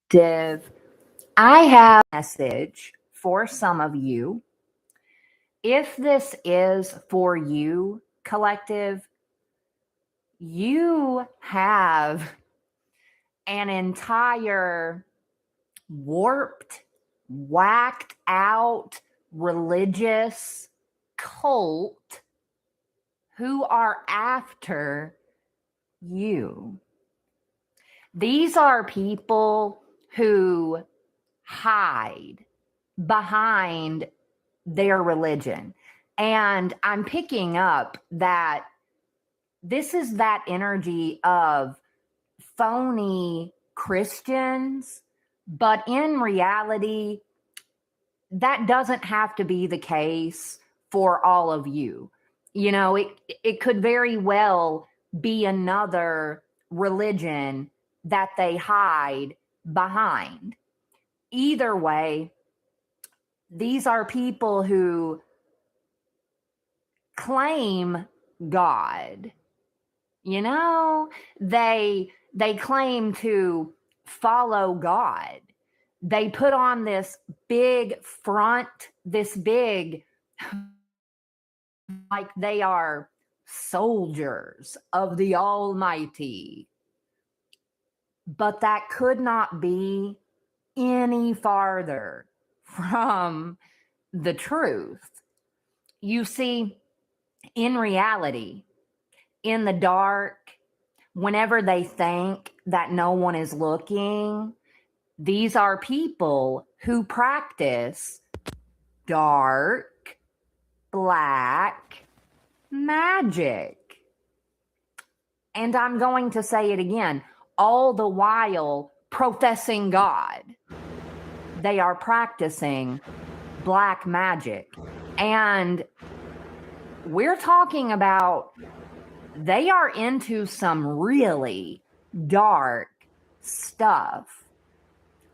Div, I have a message for some of you. If this is for you, collective, you have an entire warped, whacked out religious cult who are after you. These are people who hide behind their religion. And I'm picking up that this is that energy of phony Christians, but in reality, that doesn't have to be the case for all of you. It could very well be another religion that they hide behind. Either way, these are people who claim God. They claim to follow God. They put on this big front, this big, like they are soldiers of the Almighty. But that could not be any farther from the truth. You see, in reality, in the dark, whenever they think that no one is looking, these are people who practice dark, black magic. And I'm going to say it again, all the while professing God. They are practicing black magic. And we're talking about they are into some really dark stuff,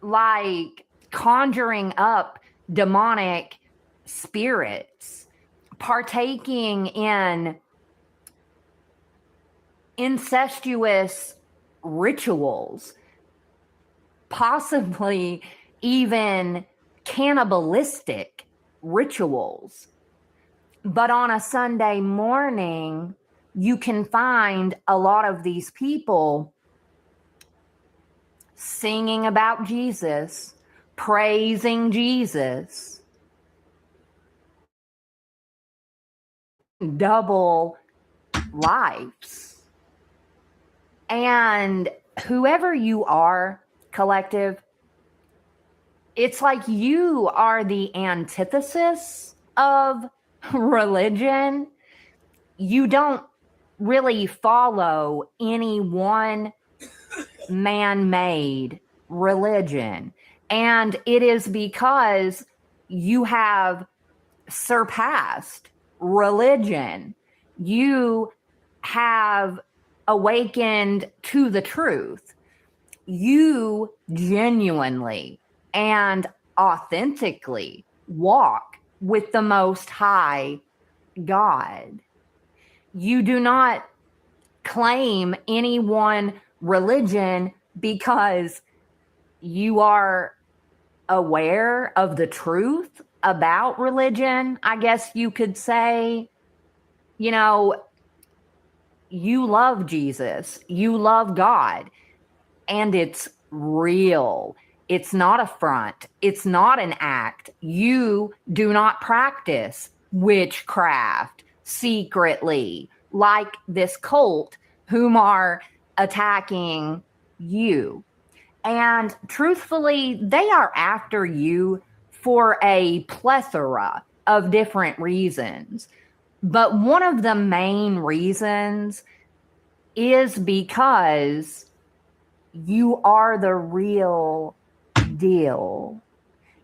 like conjuring up demonic spirits, partaking in incestuous rituals, possibly even cannibalistic rituals. But on a Sunday morning, you can find a lot of these people singing about Jesus, praising Jesus, double lives. And whoever you are, collective, it's like you are the antithesis of religion. You don't really follow any one man-made religion. And it is because you have surpassed religion. You have awakened to the truth. You genuinely and authentically walk with the Most High God. You do not claim any one religion because you are aware of the truth about religion. I guess you could say, you love Jesus, you love God, and it's real. It's not a front. It's not an act. You do not practice witchcraft secretly like this cult whom are attacking you. And truthfully, they are after you for a plethora of different reasons. But one of the main reasons is because you are the real deal.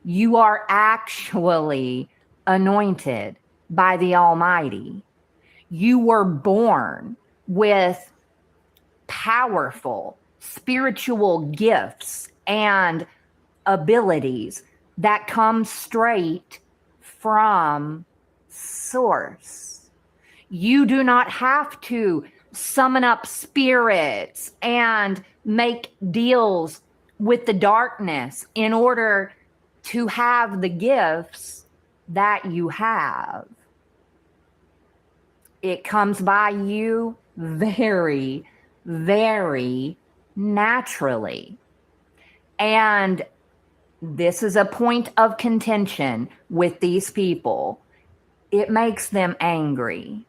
You are actually anointed by the Almighty. You were born with powerful spiritual gifts and abilities that come straight from Source. You do not have to summon up spirits and make deals with the darkness in order to have the gifts that you have. It comes by you very, very naturally. And this is a point of contention with these people. It makes them angry.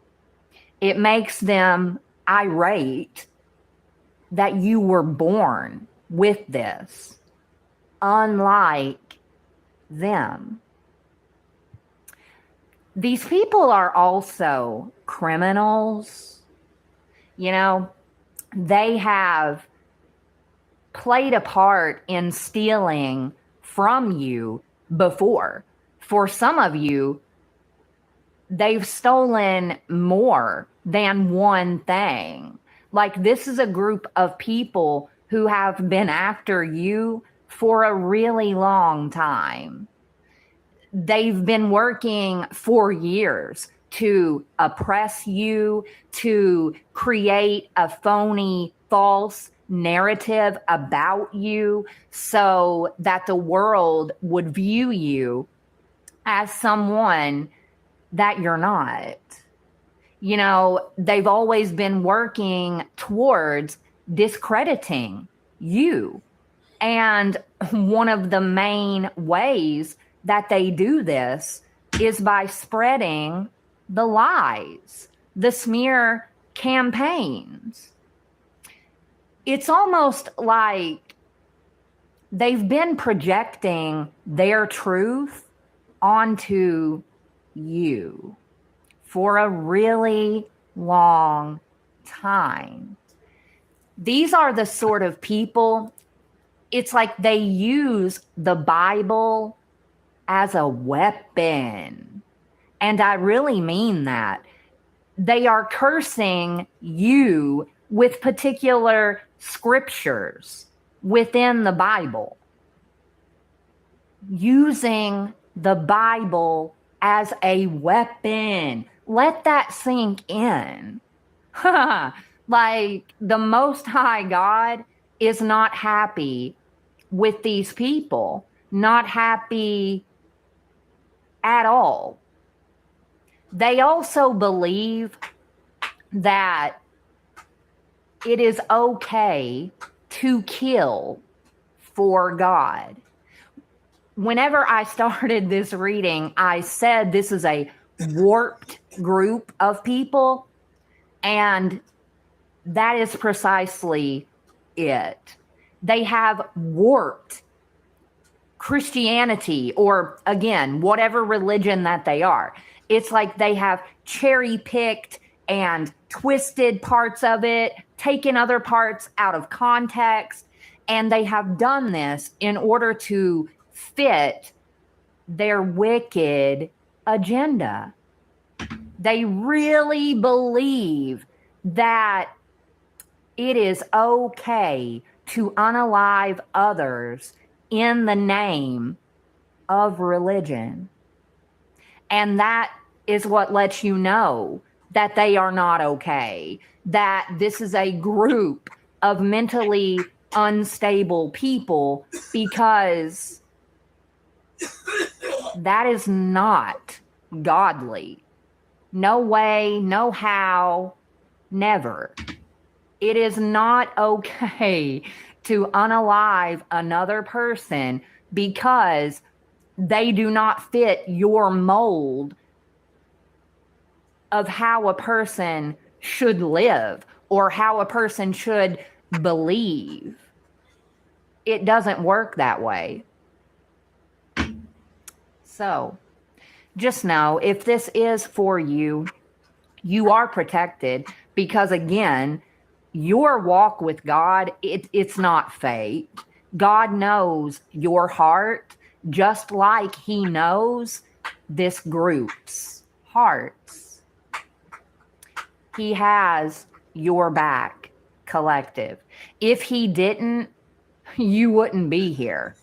It makes them irate that you were born with this, unlike them. These people are also criminals. You know, they have played a part in stealing from you before. For some of you, they've stolen more than one thing. Like, this is a group of people who have been after you for a really long time. They've been working for years to oppress you, to create a phony, false narrative about you so that the world would view you as someone that you're not. You know, they've always been working towards discrediting you. And one of the main ways that they do this is by spreading the lies, the smear campaigns. It's almost like they've been projecting their truth onto you for a really long time. These are the sort of people, it's like they use the Bible as a weapon. And I really mean that. They are cursing you with particular scriptures within the Bible, using the Bible as a weapon. Let that sink in. Like, the Most High God is not happy with these people, not happy at all. They also believe that it is okay to kill for God. Whenever I started this reading, I said this is a warped group of people, and that is precisely it. They have warped Christianity, or again, whatever religion that they are. It's like they have cherry-picked and twisted parts of it, taken other parts out of context, and they have done this in order to fit their wicked agenda. They really believe that it is okay to unalive others in the name of religion. And that is what lets you know that they are not okay, that this is a group of mentally unstable people, because that is not godly. No way, no how, never. It is not okay to unalive another person because they do not fit your mold of how a person should live or how a person should believe. It doesn't work that way. So just know, if this is for you, you are protected, because again, your walk with God, it's not fake. God knows your heart just like he knows this group's hearts. He has your back, collective. If he didn't, you wouldn't be here.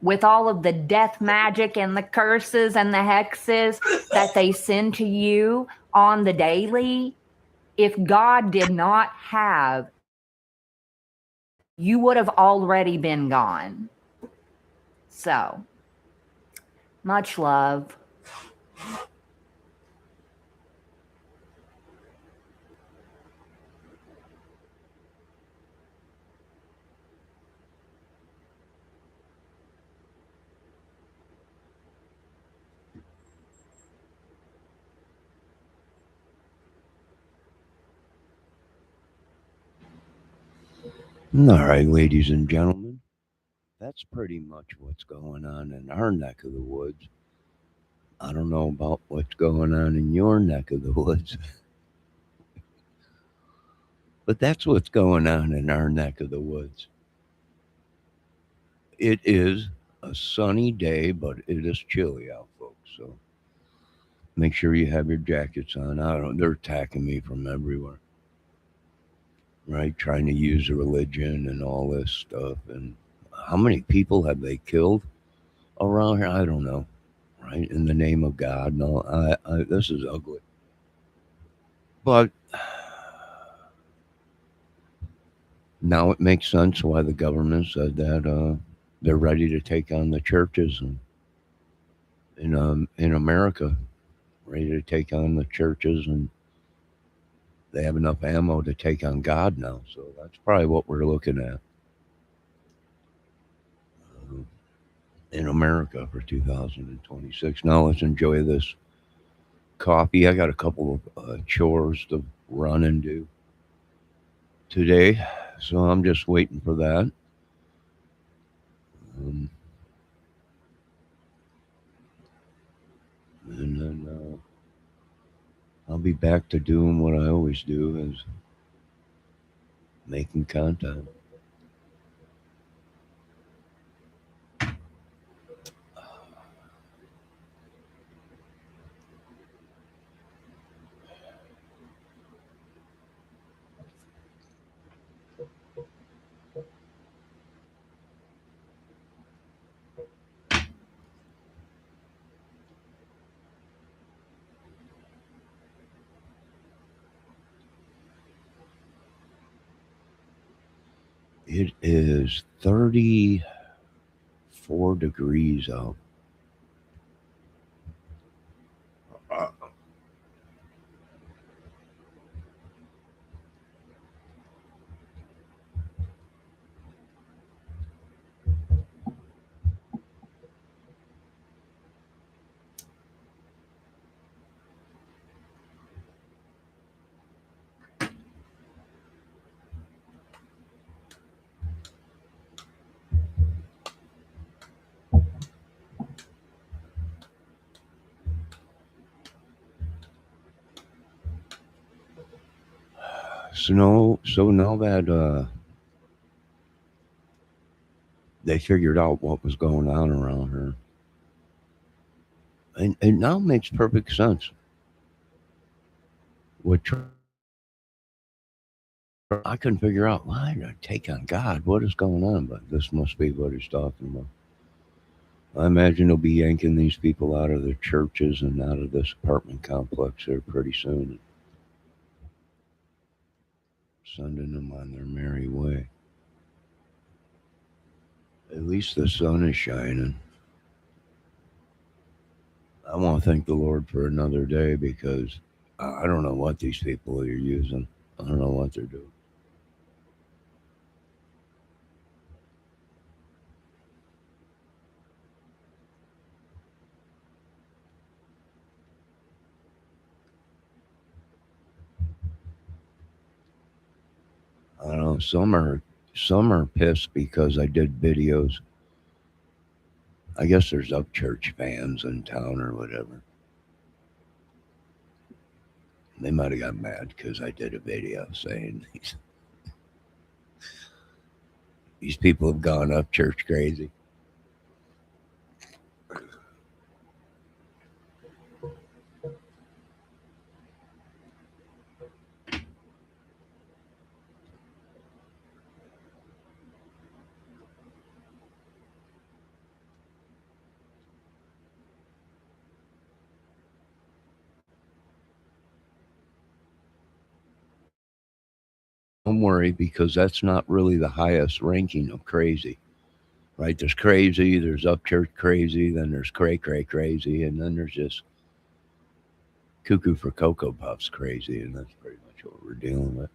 With all of the death magic and the curses and the hexes that they send to you on the daily, if God did not have you would have already been gone. So, much love. All right, ladies and gentlemen, that's pretty much what's going on in our neck of the woods. I don't know about what's going on in your neck of the woods, but that's what's going on in our neck of the woods. It is a sunny day, but it is chilly out, folks. So make sure you have your jackets on. I don't. They're attacking me from everywhere, right? Trying to use religion and all this stuff. And how many people have they killed around here? I don't know. Right, in the name of God. No, this is ugly. But now it makes sense why the government said that they're ready to take on the churches in America, ready to take on the churches, and they have enough ammo to take on God now. So that's probably what we're looking at uh, in America for 2026. Now let's enjoy this coffee. I got a couple of chores to run and do today, so I'm just waiting for that. Um, and then I'll be back to doing what I always do is making content. It is 34 degrees out. Uh, so now that they figured out what was going on around her, and it now makes perfect sense. What I couldn't figure out why did I take on God? What is going on? But this must be what he's talking about. I imagine he'll be yanking these people out of their churches and out of this apartment complex here pretty soon, sending them on their merry way. At least the sun is shining. I want to thank the Lord for another day because I don't know what these people are using. I don't know what they're doing. I don't know. Some are pissed because I did videos. I guess there's up church fans in town or whatever. They might have got mad because I did a video saying these people have gone up church crazy. Don't worry, because that's not really the highest ranking of crazy, right? There's crazy, there's upchurch crazy, then there's cray crazy, and then there's just cuckoo for Cocoa Puffs crazy, and that's pretty much what we're dealing with.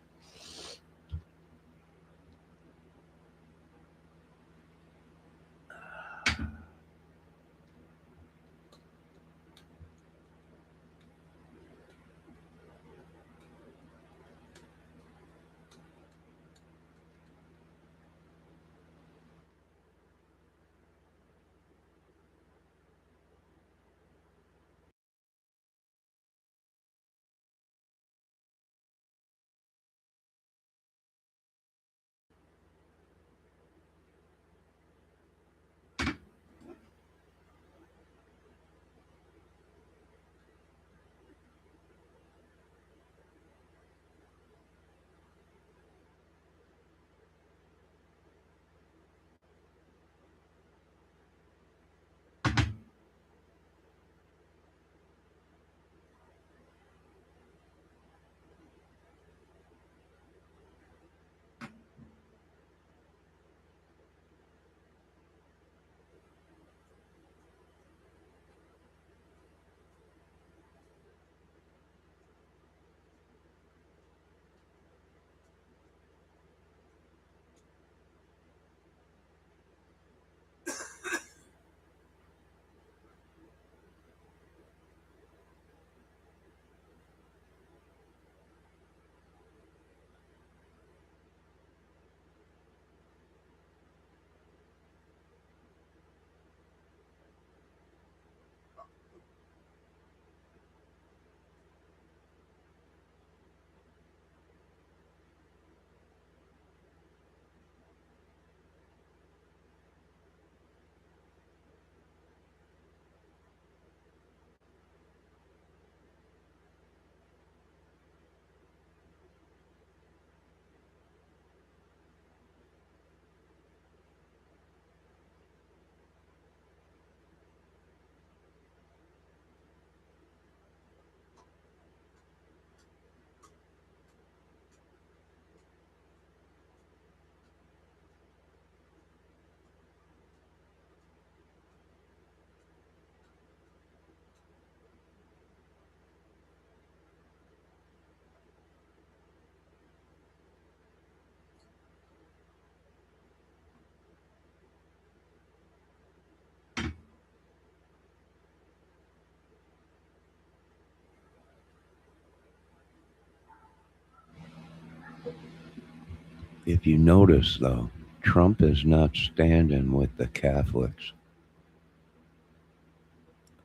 If you notice, though, Trump is not standing with the Catholics.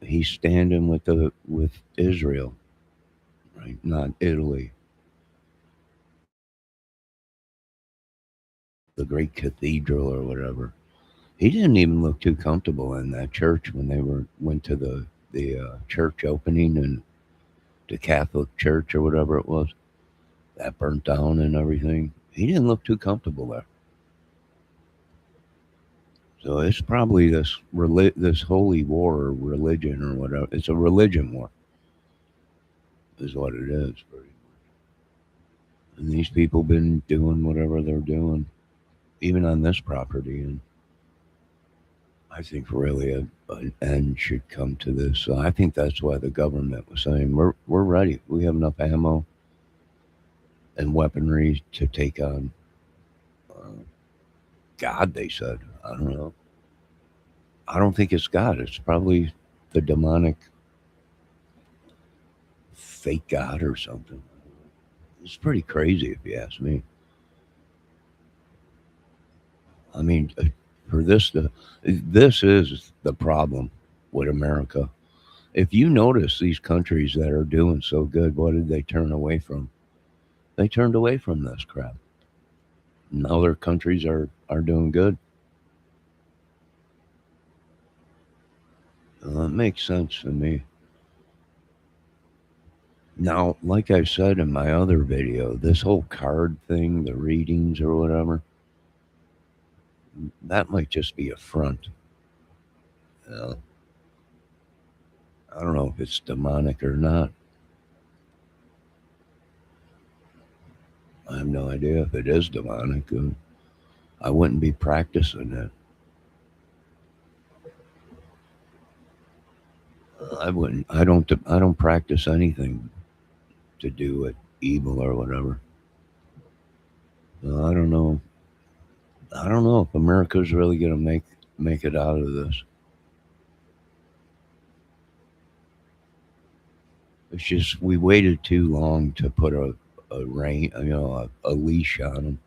He's standing with Israel, right? Not Italy, the great cathedral or whatever. He didn't even look too comfortable in that church when they went to the church opening and the Catholic church or whatever it was that burnt down and everything. He didn't look too comfortable there. So it's probably this holy war or religion or whatever. It's a religion war, is what it is. And these people been doing whatever they're doing, even on this property. And I think really an end should come to this. So I think that's why the government was saying we're ready. We have enough ammo and weaponry to take on uh, God. They said, I don't know. I don't think it's God. It's probably the demonic fake God or something. It's pretty crazy if you ask me. I mean, for this is the problem with America. If you notice these countries that are doing so good, what did they turn away from? They turned away from this crap. And other countries are doing good. It makes sense to me. Now, like I said in my other video, this whole card thing, the readings or whatever, that might just be a front. Uh, I don't know if it's demonic or not. I have no no idea if it is demonic. I wouldn't be practicing it. I wouldn't. I don't. I don't practice anything to do with evil or whatever. I don't know. I don't know if America's really gonna make it out of this. It's just we waited too long to put a rein, a leash on them,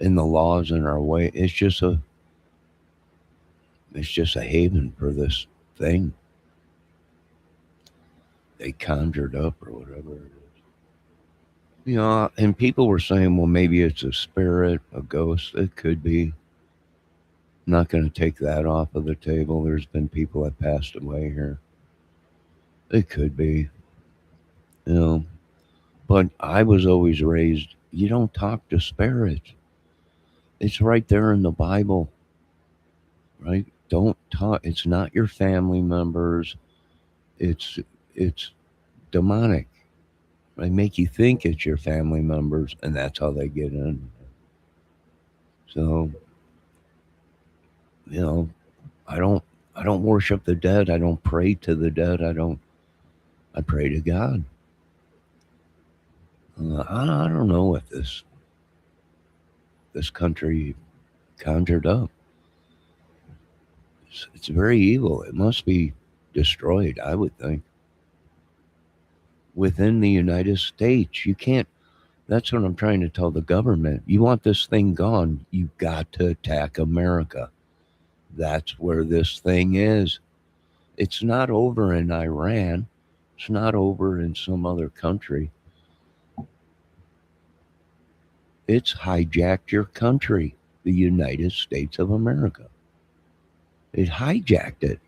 and the laws in our way. It's just a haven for this thing they conjured up or whatever it is. And people were saying, well, maybe it's a spirit, a ghost. It could be. Not going to take that off of the table. There's been people that passed away here. It could be, you know. But I was always raised, you don't talk to spirits. It's right there in the Bible, right? Don't talk. It's not your family members. It's it's demonic. They make you think it's your family members, and that's how they get in. So, you know, I don't I don't worship the dead. I don't pray to the dead. I pray to God. I don't know what this country conjured up. It's very evil. It must be destroyed, I would think. Within the United States, you can't. That's what I'm trying to tell the government. You want this thing gone, you've got to attack America. That's where this thing is. It's not over in Iran. It's not over in some other country. It's hijacked your country, the United States of America. It hijacked it.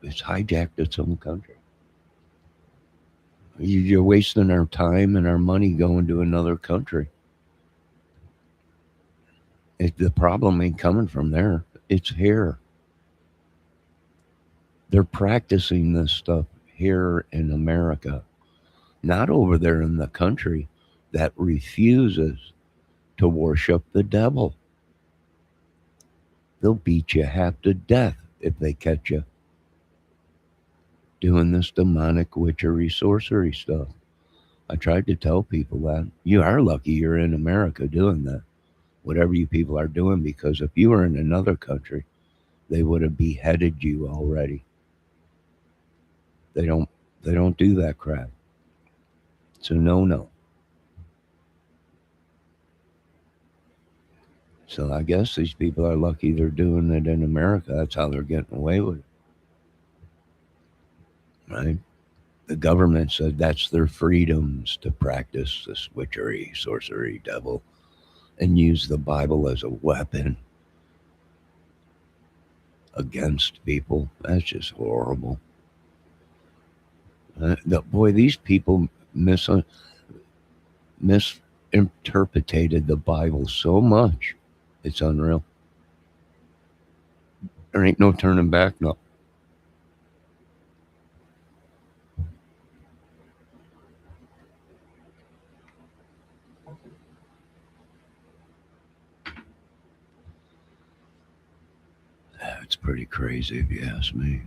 It's hijacked its own country. You're wasting our time and our money going to another country. The problem ain't coming from there. It's here. They're practicing this stuff here in America, not over there in the country that refuses to worship the devil. They'll beat you half to death if they catch you doing this demonic witchery sorcery stuff. I tried to tell people that you are lucky you're in America doing that, whatever you people are doing, because if you were in another country, they would have beheaded you already. They don't they don't do that crap. It's a no. So I guess these people are lucky they're doing it in America. That's how they're getting away with it. Right? The government said that's their freedoms to practice this witchery, sorcery, devil, and use the Bible as a weapon against people. That's just horrible. Boy, these people misinterpreted the Bible so much. It's unreal. There ain't no turning back. No. It's pretty crazy if you ask me.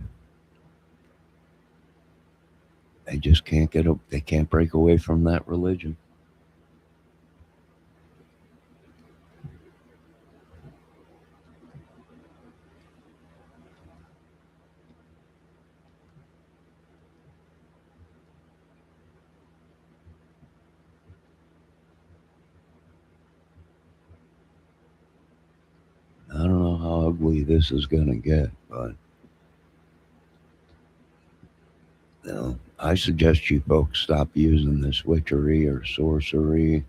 They just can't get up. They can't break away from that religion. I don't know how ugly this is gonna get, but I suggest you folks stop using this witchery or sorcery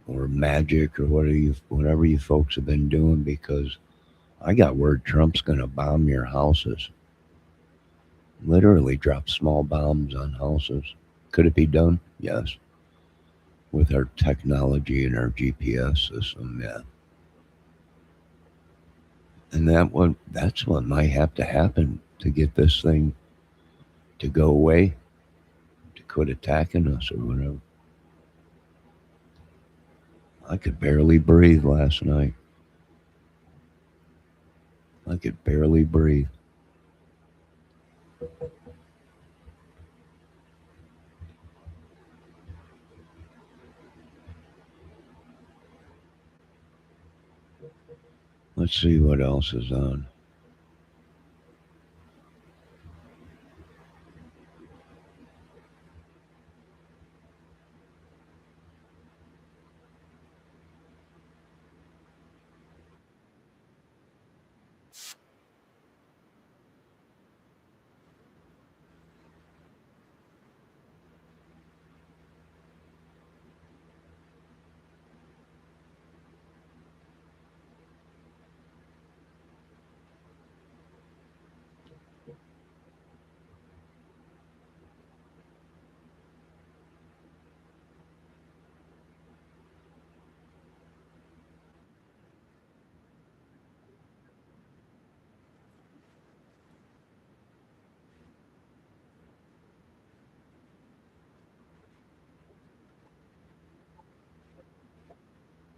or magic or whatever you folks have been doing, because I got word Trump's gonna bomb your houses. Literally drop small bombs on houses. Could it be done? Yes. With our technology and our GPS system, yeah. And that's what might have to happen to get this thing to go away, to quit attacking us or whatever. I could barely breathe last night. I could barely breathe. Let's see what else is on.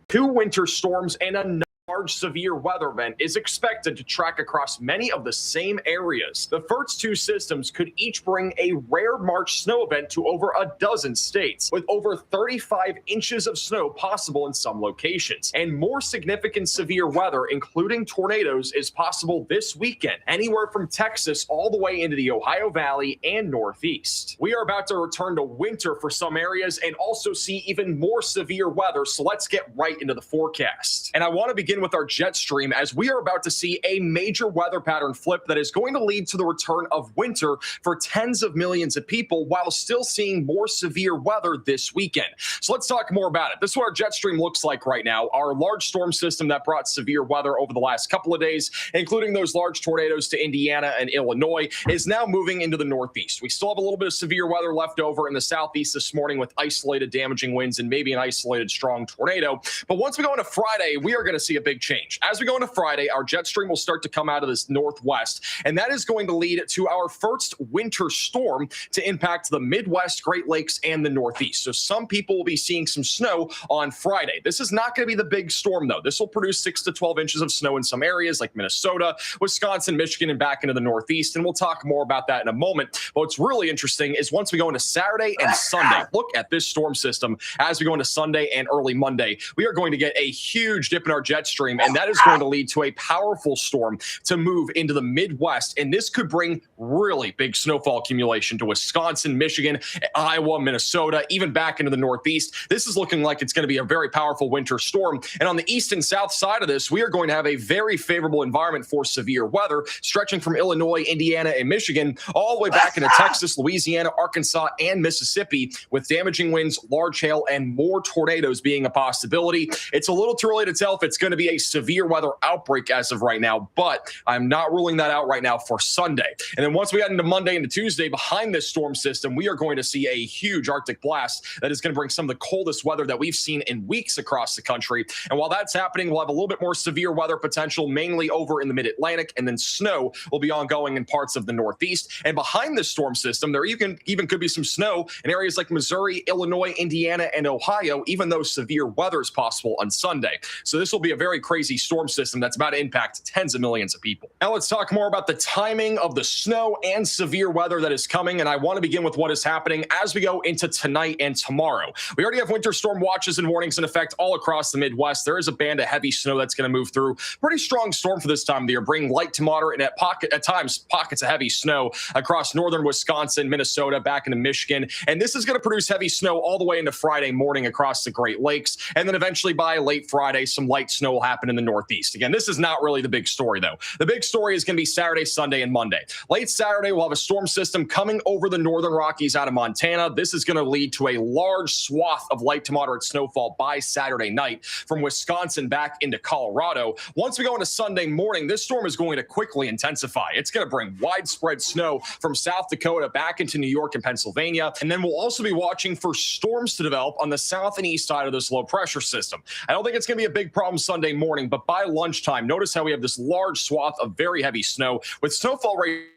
Two winter storms and a large severe weather event is expected to track across many of the same areas. The first two systems could each bring a rare March snow event to over a dozen states, with over 35 inches of snow possible in some locations. And more significant severe weather, including tornadoes, is possible this weekend, anywhere from Texas all the way into the Ohio Valley and Northeast. We are about to return to winter for some areas and also see even more severe weather, so let's get right into the forecast. And I want to begin with our jet stream, as we are about to see a major weather pattern flip that is going to lead to the return of winter for tens of millions of people, while still seeing more severe weather this weekend. So let's talk more about it. This is what our jet stream looks like right now. Our large storm system that brought severe weather over the last couple of days, including those large tornadoes to Indiana and Illinois, is now moving into the Northeast. We still have a little bit of severe weather left over in the Southeast this morning, with isolated damaging winds and maybe an isolated strong tornado. But once we go into Friday, we are going to see a big change. As we go into Friday, our jet stream will start to come out of this northwest, and that is going to lead to our first winter storm to impact the Midwest, Great Lakes, and the Northeast. So some people will be seeing some snow on Friday. This is not going to be the big storm, though. This will produce 6 to 12 inches of snow in some areas like Minnesota, Wisconsin, Michigan, and back into the Northeast, and we'll talk more about that in a moment. But what's really interesting is once we go into Saturday and Sunday, look at this storm system. As we go into Sunday and early Monday, we are going to get a huge dip in our jet stream, and that is going to lead to a powerful storm to move into the Midwest, and this could bring really big snowfall accumulation to Wisconsin, Michigan, Iowa, Minnesota, even back into the Northeast. This is looking like it's going to be a very powerful winter storm, and on the east and south side of this, we are going to have a very favorable environment for severe weather, stretching from Illinois, Indiana, and Michigan all the way back into Texas, Louisiana, Arkansas, and Mississippi, with damaging winds, large hail, and more tornadoes being a possibility. It's a little too early to tell if it's going to be a severe weather outbreak as of right now, but I'm not ruling that out right now for Sunday. And then once we get into Monday and Tuesday, behind this storm system, we are going to see a huge Arctic blast that is going to bring some of the coldest weather that we've seen in weeks across the country. And while that's happening, we'll have a little bit more severe weather potential, mainly over in the mid-Atlantic, and then snow will be ongoing in parts of the Northeast. And behind this storm system, there even could be some snow in areas like Missouri, Illinois, Indiana, and Ohio, even though severe weather is possible on Sunday. So this will be a very crazy storm system that's about to impact tens of millions of people. Now let's talk more about the timing of the snow and severe weather that is coming, and I want to begin with what is happening as we go into tonight and tomorrow. We already have winter storm watches and warnings in effect all across the Midwest. There is a band of heavy snow that's going to move through. Pretty strong storm for this time of the year, bringing light to moderate and at times pockets of heavy snow across northern Wisconsin, Minnesota, back into Michigan. And this is going to produce heavy snow all the way into Friday morning across the Great Lakes. And then eventually by late Friday, some light snow will happen in the Northeast. Again, this is not really the big story, though. The big story is going to be Saturday, Sunday, and Monday. Late Saturday, we'll have a storm system coming over the northern Rockies out of Montana. This is going to lead to a large swath of light to moderate snowfall by Saturday night from Wisconsin back into Colorado. Once we go into Sunday morning, this storm is going to quickly intensify. It's going to bring widespread snow from South Dakota back into New York and Pennsylvania. And then we'll also be watching for storms to develop on the south and east side of this low pressure system. I don't think it's going to be a big problem Sunday morning, but by lunchtime, notice how we have this large swath of very heavy snow with snowfall rate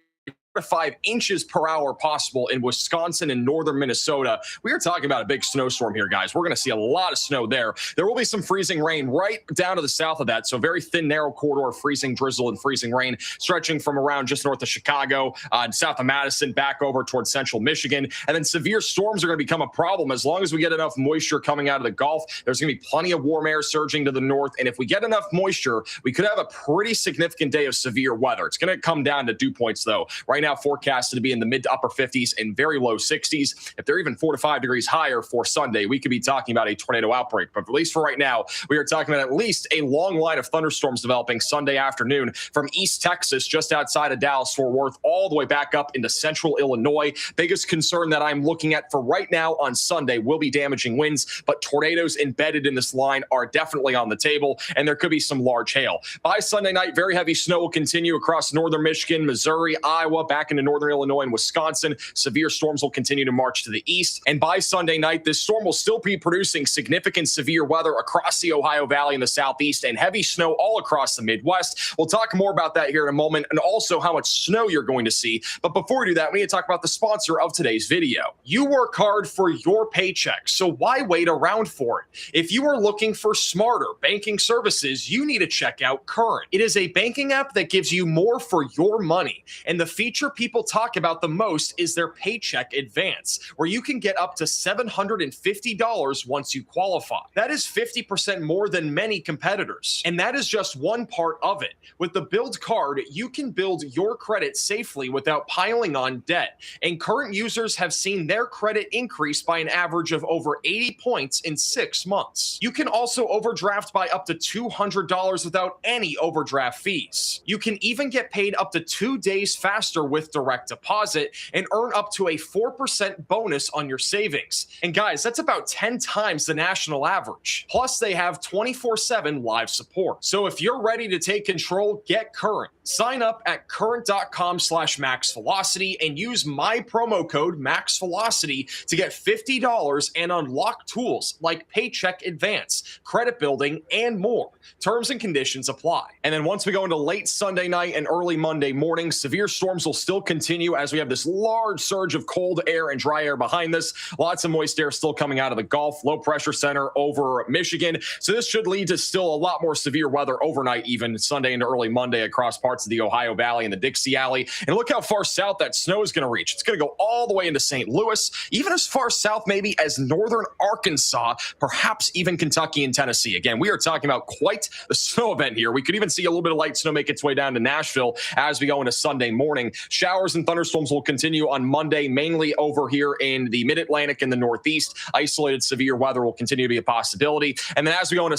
to 5 inches per hour possible in Wisconsin and northern Minnesota. We are talking about a big snowstorm here, guys. We're going to see a lot of snow there. There will be some freezing rain right down to the south of that. So very thin, narrow corridor of freezing drizzle and freezing rain stretching from around just north of Chicago, south of Madison, back over towards central Michigan. And then severe storms are going to become a problem as long as we get enough moisture coming out of the Gulf. There's going to be plenty of warm air surging to the north. And if we get enough moisture, we could have a pretty significant day of severe weather. It's going to come down to dew points, though. Right now, forecasted to be in the mid to upper 50s and very low 60s. If they're even 4 to 5 degrees higher for Sunday, we could be talking about a tornado outbreak. But at least for right now, we are talking about at least a long line of thunderstorms developing Sunday afternoon from East Texas, just outside of Dallas-Fort Worth, all the way back up into central Illinois. Biggest concern that I'm looking at for right now on Sunday will be damaging winds, but tornadoes embedded in this line are definitely on the table, and there could be some large hail. By Sunday night, very heavy snow will continue across northern Michigan, Missouri, Iowa, back into northern Illinois and Wisconsin. Severe storms will continue to march to the east. And by Sunday night, this storm will still be producing significant severe weather across the Ohio Valley in the southeast and heavy snow all across the Midwest. We'll talk more about that here in a moment and also how much snow you're going to see. But before we do that, we need to talk about the sponsor of today's video. You work hard for your paycheck, so why wait around for it? If you are looking for smarter banking services, you need to check out Current. It is a banking app that gives you more for your money. And the feature people talk about the most is their paycheck advance, where you can get up to $750 once you qualify. That is 50% more than many competitors. And that is just one part of it. With the Build card, you can build your credit safely without piling on debt. And current users have seen their credit increase by an average of over 80 points in 6 months. You can also overdraft by up to $200 without any overdraft fees. You can even get paid up to 2 days faster with direct deposit and earn up to a 4% bonus on your savings. And guys, that's about 10 times the national average. Plus, they have 24/7 live support. So if you're ready to take control, get Current. Sign up at current.com/maxvelocity and use my promo code MAXVELOCITY to get $50 and unlock tools like Paycheck Advance, credit building, and more. Terms and conditions apply. And then once we go into late Sunday night and early Monday morning, severe storms will still continue as we have this large surge of cold air and dry air behind this. Lots of moist air still coming out of the Gulf, low pressure center over Michigan. So this should lead to still a lot more severe weather overnight, even Sunday into early Monday across parts of the Ohio Valley and the Dixie Alley. And look how far south that snow is going to reach. It's going to go all the way into St. Louis, even as far south maybe as northern Arkansas, perhaps even Kentucky and Tennessee. Again, we are talking about quite the snow event here. We could even see a little bit of light snow make its way down to Nashville as we go into Sunday morning. Showers and thunderstorms will continue on Monday, mainly over here in the mid-Atlantic and the Northeast. Isolated severe weather will continue to be a possibility. And then as we go into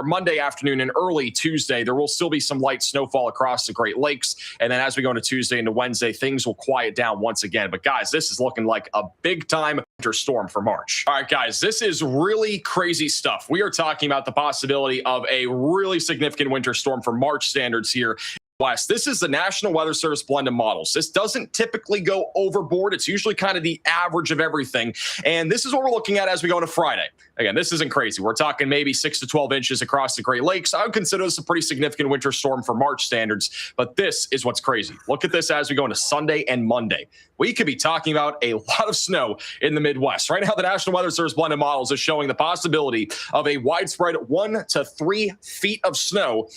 Monday afternoon and early Tuesday, there will still be some light snowfall across the Great Lakes. And then as we go into Tuesday into Wednesday, things will quiet down once again. But guys, this is looking like a big-time winter storm for March. All right, guys, this is really crazy stuff. We are talking about the possibility of a really significant winter storm for March standards here. West. This is the National Weather Service blend of models. This doesn't typically go overboard. It's usually kind of the average of everything. And this is what we're looking at as we go into Friday. Again, this isn't crazy. We're talking maybe 6 to 12 inches across the Great Lakes. I would consider this a pretty significant winter storm for March standards, but this is what's crazy. Look at this as we go into Sunday and Monday. We could be talking about a lot of snow in the Midwest. Right now, the National Weather Service blended models is showing the possibility of a widespread 1 to 3 feet of snow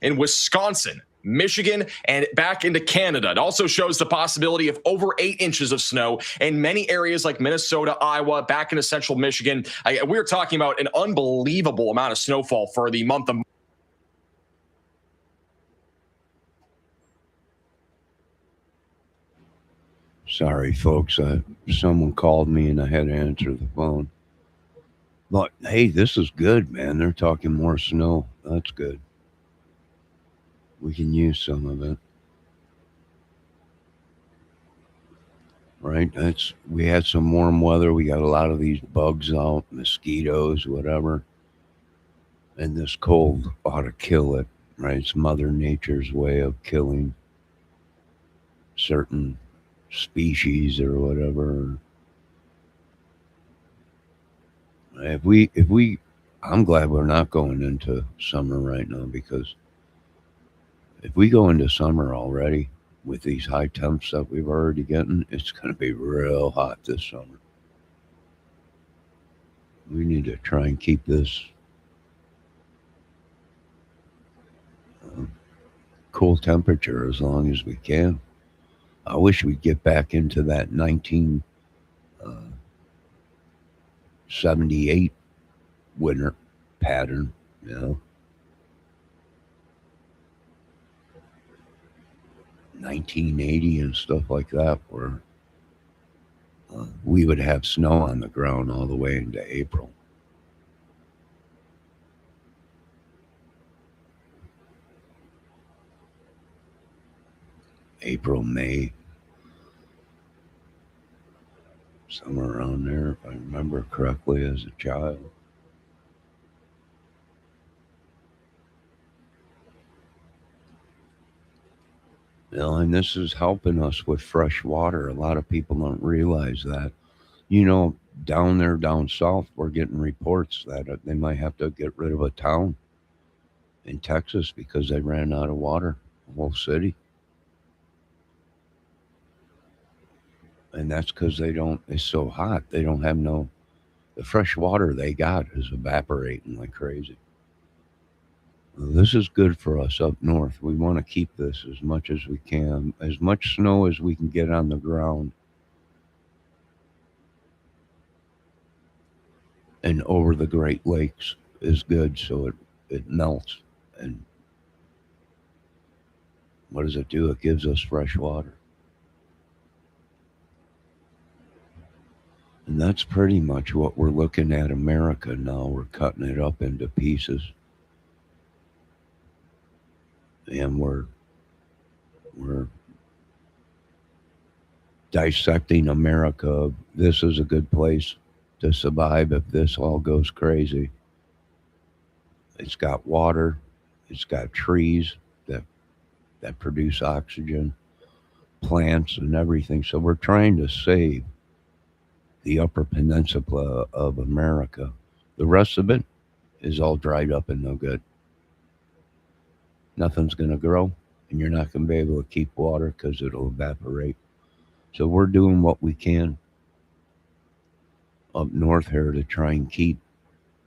in Wisconsin, Michigan, and back into Canada. It also shows the possibility of over 8 inches of snow in many areas like Minnesota, Iowa, back into central Michigan. We're talking about an unbelievable amount of snowfall for the month of Sorry, folks. Someone called me and I had to answer the phone. But hey, this is good, man. They're talking more snow. That's good. We can use some of it. Right? We had some warm weather. We got a lot of these bugs out, mosquitoes, whatever. And this cold ought to kill it, right? It's Mother Nature's way of killing certain species or whatever. If we, I'm glad we're not going into summer right now, because if we go into summer already with these high temps that we've already getting, it's going to be real hot this summer. We need to try and keep this cool temperature as long as we can. I wish we'd get back into that 1978 winter pattern, 1980 and stuff like that, where we would have snow on the ground all the way into April. April, May, somewhere around there, if I remember correctly, as a child. And this is helping us with fresh water. A lot of people don't realize that. Down there, down south, we're getting reports that they might have to get rid of a town in Texas because they ran out of water, the whole city. And that's because it's so hot. They don't have the fresh water they got is evaporating like crazy. This is good for us up north. We want to keep this as much as we can, as much snow as we can get on the ground and over the Great Lakes is good, so it melts. And what does it do? It gives us fresh water. And that's pretty much what we're looking at America now. We're cutting it up into pieces. And we're dissecting America. This is a good place to survive if this all goes crazy. It's got water. It's got trees that produce oxygen, plants and everything. So we're trying to save the Upper Peninsula of America. The rest of it is all dried up and no good. Nothing's going to grow, and you're not going to be able to keep water because it'll evaporate. So we're doing what we can up north here to try and keep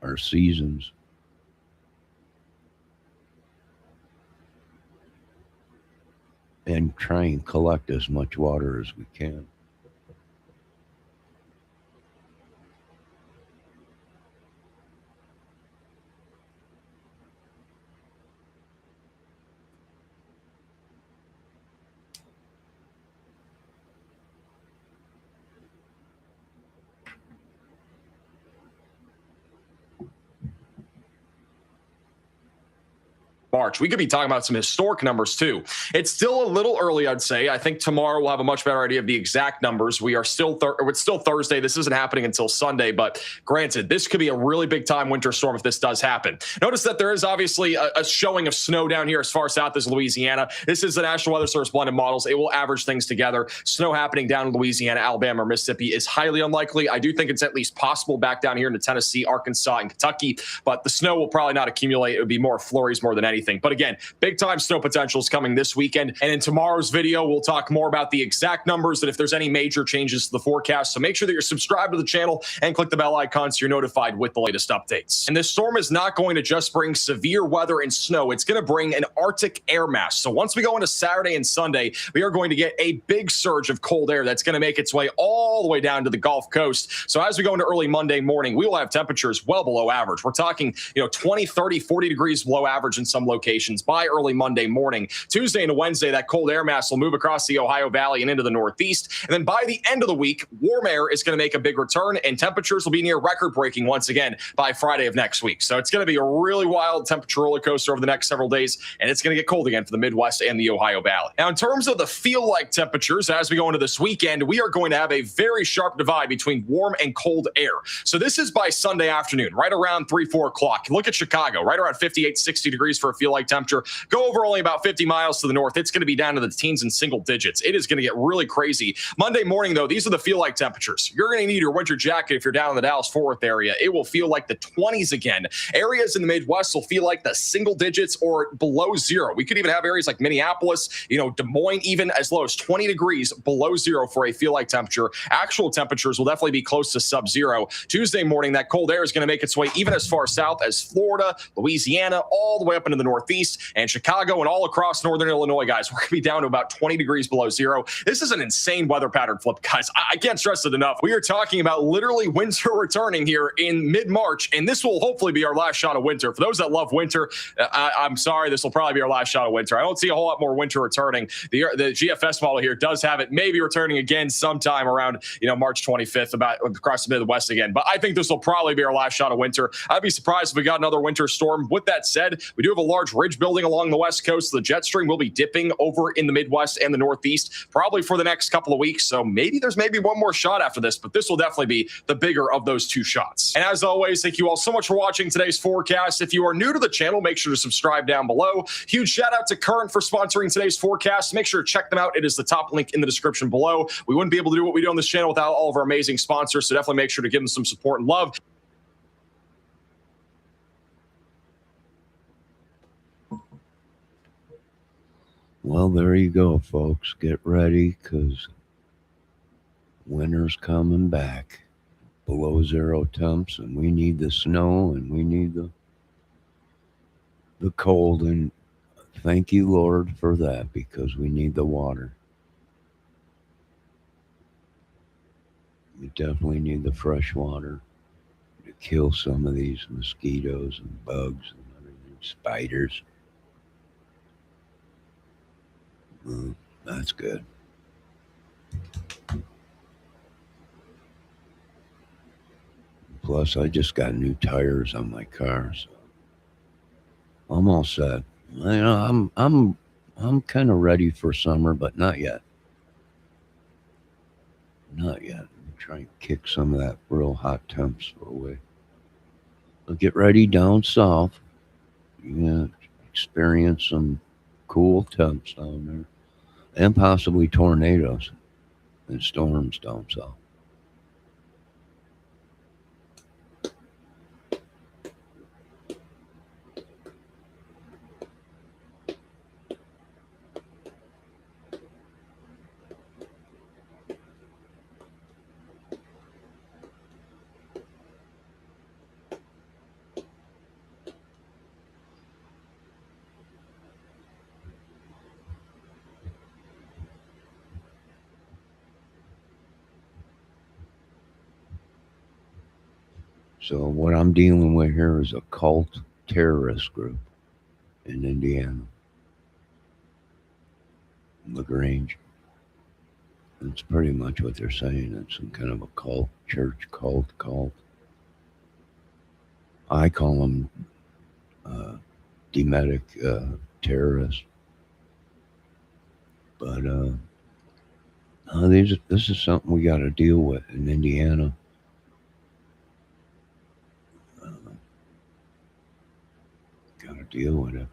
our seasons. And try and collect as much water as we can. March. We could be talking about some historic numbers too. It's still a little early, I'd say. I think tomorrow we'll have a much better idea of the exact numbers. We are still, it's still Thursday. This isn't happening until Sunday, but granted, this could be a really big time winter storm if this does happen. Notice that there is obviously a showing of snow down here as far south as Louisiana. This is the National Weather Service blended models. It will average things together. Snow happening down in Louisiana, Alabama, or Mississippi is highly unlikely. I do think it's at least possible back down here into Tennessee, Arkansas, and Kentucky, but the snow will probably not accumulate. It would be more flurries more than anything. But again, big time snow potential is coming this weekend. And in tomorrow's video, we'll talk more about the exact numbers and if there's any major changes to the forecast. So make sure that you're subscribed to the channel and click the bell icon so you're notified with the latest updates. And this storm is not going to just bring severe weather and snow. It's going to bring an Arctic air mass. So once we go into Saturday and Sunday, we are going to get a big surge of cold air that's going to make its way all the way down to the Gulf Coast. So as we go into early Monday morning, we will have temperatures well below average. We're talking, 20, 30, 40 degrees below average in some locations by early Monday morning. Tuesday and Wednesday, that cold air mass will move across the Ohio Valley and into the Northeast. And then by the end of the week, warm air is going to make a big return and temperatures will be near record breaking once again by Friday of next week. So it's going to be a really wild temperature roller coaster over the next several days, and it's going to get cold again for the Midwest and the Ohio Valley. Now, in terms of the feel-like temperatures, as we go into this weekend, we are going to have a very sharp divide between warm and cold air. So this is by Sunday afternoon, right around 3, 4 o'clock. Look at Chicago, right around 58, 60 degrees for a feel-like temperature. Go over only about 50 miles to the north. It's going to be down to the teens and single digits. It is going to get really crazy. Monday morning, though, these are the feel-like temperatures. You're going to need your winter jacket if you're down in the Dallas-Fort Worth area. It will feel like the 20s again. Areas in the Midwest will feel like the single digits or below zero. We could even have areas like Minneapolis, Des Moines, even as low as 20 degrees below zero for a feel-like temperature. Actual temperatures will definitely be close to sub-zero. Tuesday morning, that cold air is going to make its way even as far south as Florida, Louisiana, all the way up into the Northeast, and Chicago, and all across northern Illinois, guys. We're going to be down to about 20 degrees below zero. This is an insane weather pattern flip, guys. I can't stress it enough. We are talking about literally winter returning here in mid-March, and this will hopefully be our last shot of winter. For those that love winter, I'm sorry, this will probably be our last shot of winter. I don't see a whole lot more winter returning. The GFS model here does have it maybe returning again sometime around March 25th, about across the Midwest again. But I think this will probably be our last shot of winter. I'd be surprised if we got another winter storm. With that said, we do have a large ridge building along the west coast. The jet stream will be dipping over in the Midwest and the Northeast probably for the next couple of weeks. So there's maybe one more shot after this, but this will definitely be the bigger of those two shots. And as always, thank you all so much for watching today's forecast. If you are new to the channel, make sure to subscribe down below. Huge shout out to Current for sponsoring today's forecast. Make sure to check them out. It is the top link in the description below. We wouldn't be able to do what we do on this channel without all of our amazing sponsors, so definitely make sure to give them some support and love. Well, there you go, folks. Get ready, because winter's coming back. Below zero temps, and we need the snow, and we need the cold, and thank you, Lord, for that, because we need the water. We definitely need the fresh water to kill some of these mosquitoes and bugs and everything, spiders. That's good. Plus, I just got new tires on my car, so I'm all set. I'm kind of ready for summer, but not yet. Not yet. I'm trying to kick some of that real hot temps away. I'll get ready down south. You're gonna experience some cool temps down there, and possibly tornadoes and storms down south. So what I'm dealing with here is a cult terrorist group in Indiana, LaGrange. That's pretty much what they're saying. It's some kind of a cult, church cult. I call them Demetic terrorists. But this is something we got to deal with in Indiana. Got to deal with it.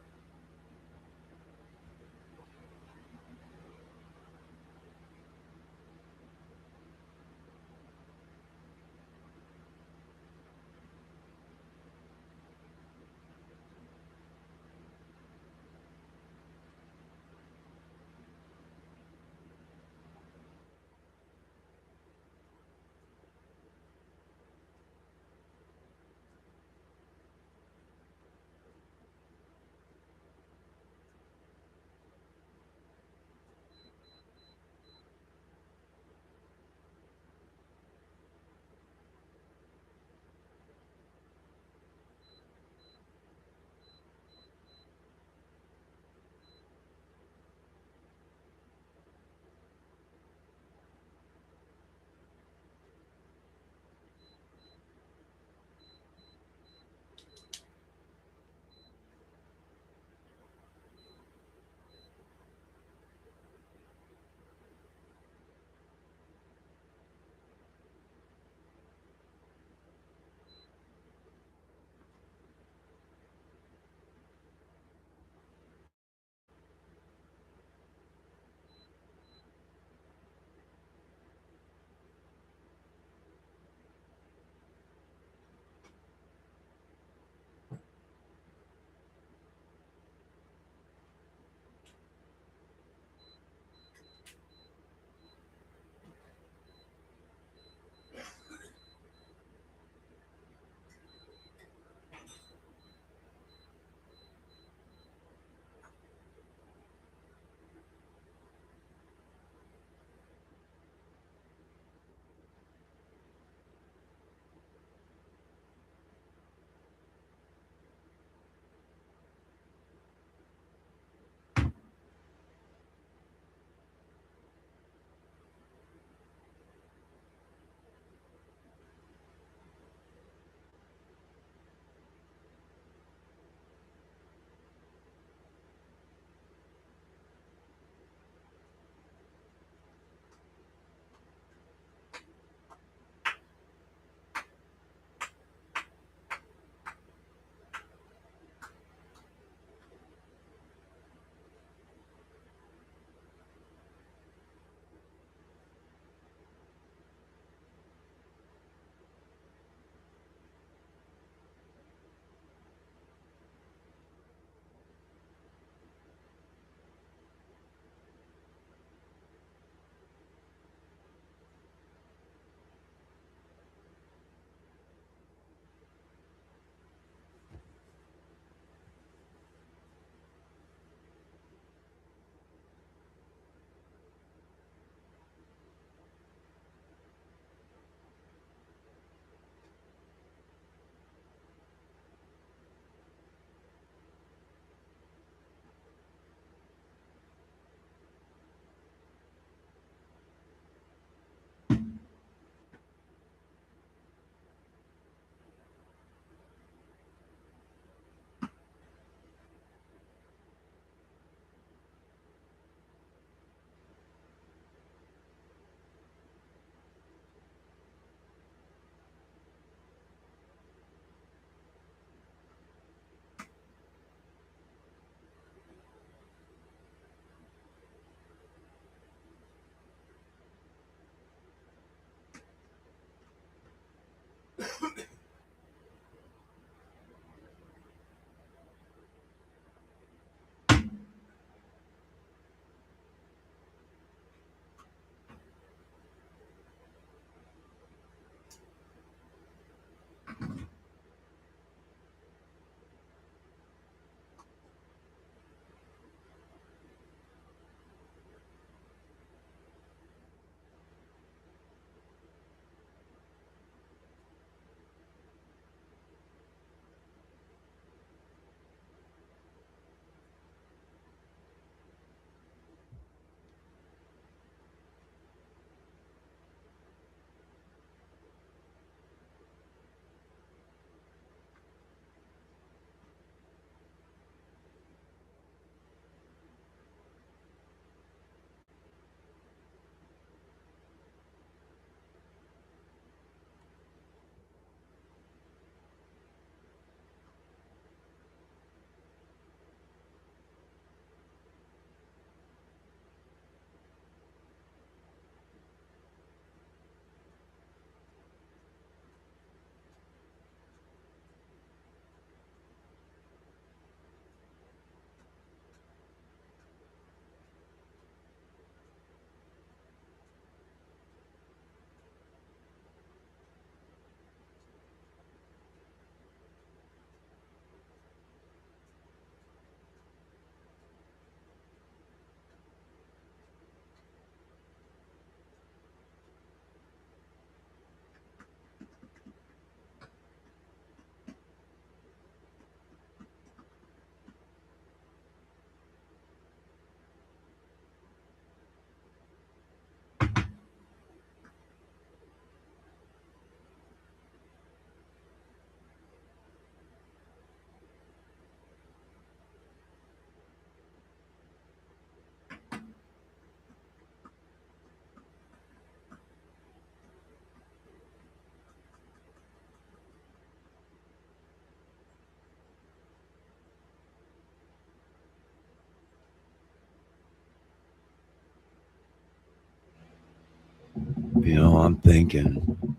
I'm thinking,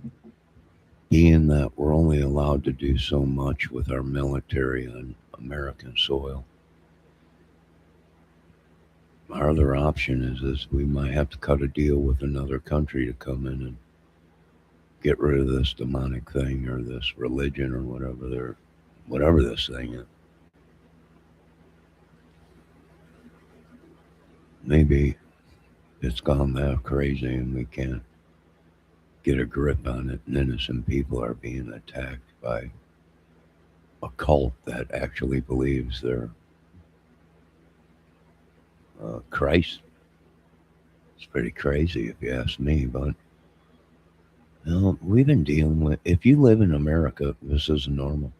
being that we're only allowed to do so much with our military on American soil, our other option is we might have to cut a deal with another country to come in and get rid of this demonic thing or this religion or whatever this thing is. Maybe it's gone that crazy and we can't get a grip on it, and innocent people are being attacked by a cult that actually believes they're Christ. It's pretty crazy if you ask me, but we've been dealing with. If you live in America, this is normal.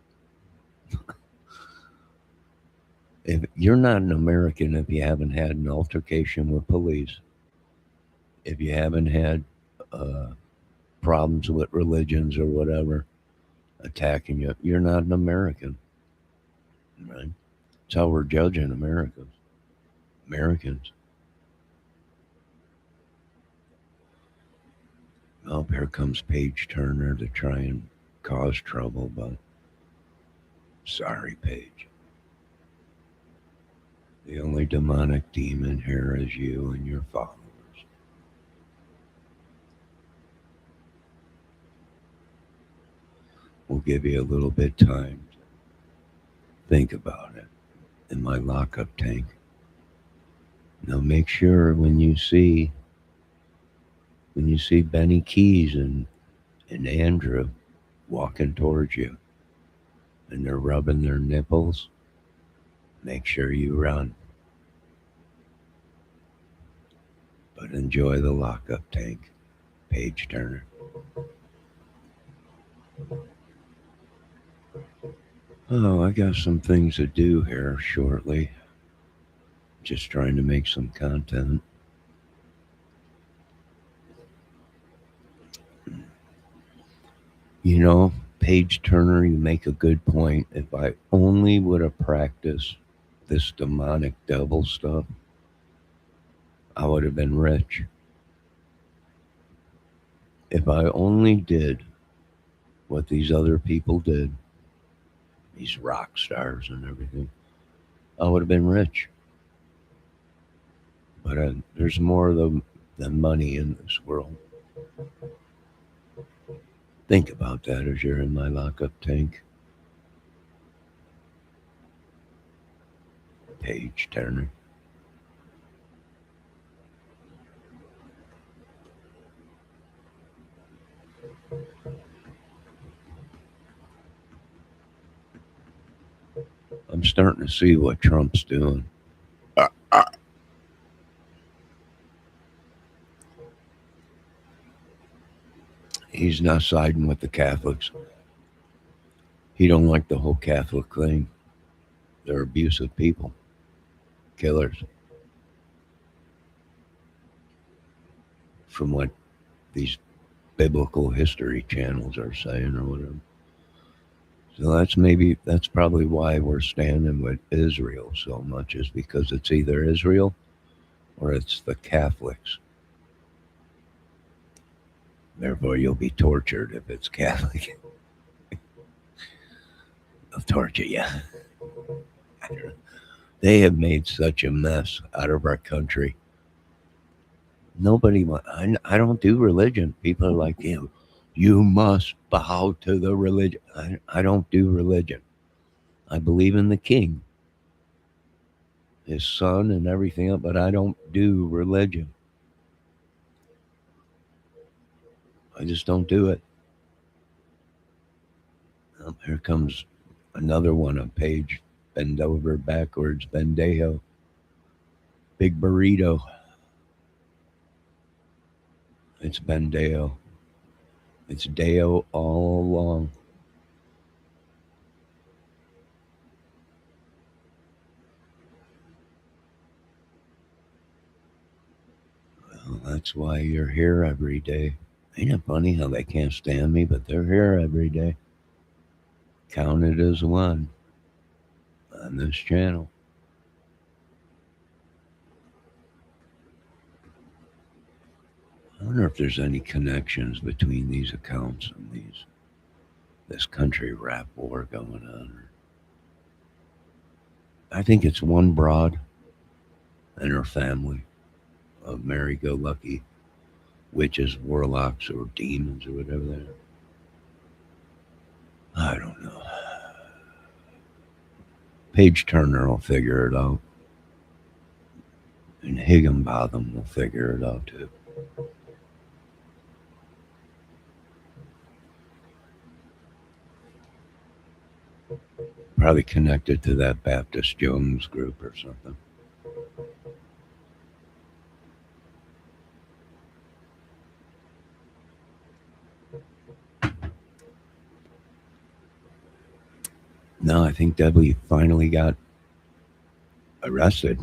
If you're not an American, if you haven't had an altercation with police, if you haven't had problems with religions or whatever attacking you, you're not an American, right? That's how we're judging Americans. Oh, here comes Paige Turner to try and cause trouble, but sorry, Paige. The only demonic demon here is you and your followers. We'll give you a little bit time to think about it in my lockup tank. Now make sure when you see Benny Keys and Andrew walking towards you and they're rubbing their nipples, make sure you run. But enjoy the lockup tank, Paige Turner. Oh, I got some things to do here shortly. Just trying to make some content. Paige Turner, you make a good point. If I only would have practiced this demonic devil stuff, I would have been rich. If I only did what these other people did, these rock stars and everything, I would have been rich. But there's more than money in this world. Think about that as you're in my lockup tank. Paige Turner. I'm starting to see what Trump's doing. He's not siding with the Catholics. He don't like the whole Catholic thing. They're abusive people, killers. From what these biblical history channels are saying or whatever. So that's probably why we're standing with Israel so much, is because it's either Israel or it's the Catholics. Therefore, you'll be tortured if it's Catholic. They'll torture you. They have made such a mess out of our country. I don't do religion. People are like, you must bow to the religion. I don't do religion. I believe in the king, his son and everything else, but I don't do religion. I just don't do it. Here comes another one on Page. Bend over backwards, Bendejo. Big burrito. It's Bendeo. It's Deo all along. Well, that's why you're here every day. Ain't it funny how they can't stand me, but they're here every day. Counted as one on this channel. I wonder if there's any connections between these accounts and this country rap war going on. I think it's one broad and her family of merry-go-lucky witches, warlocks, or demons, or whatever they are. I don't know. Page Turner will figure it out. And Higginbotham will figure it out too. Probably connected to that Baptist Jones group or something. No, I think Debbie finally got arrested.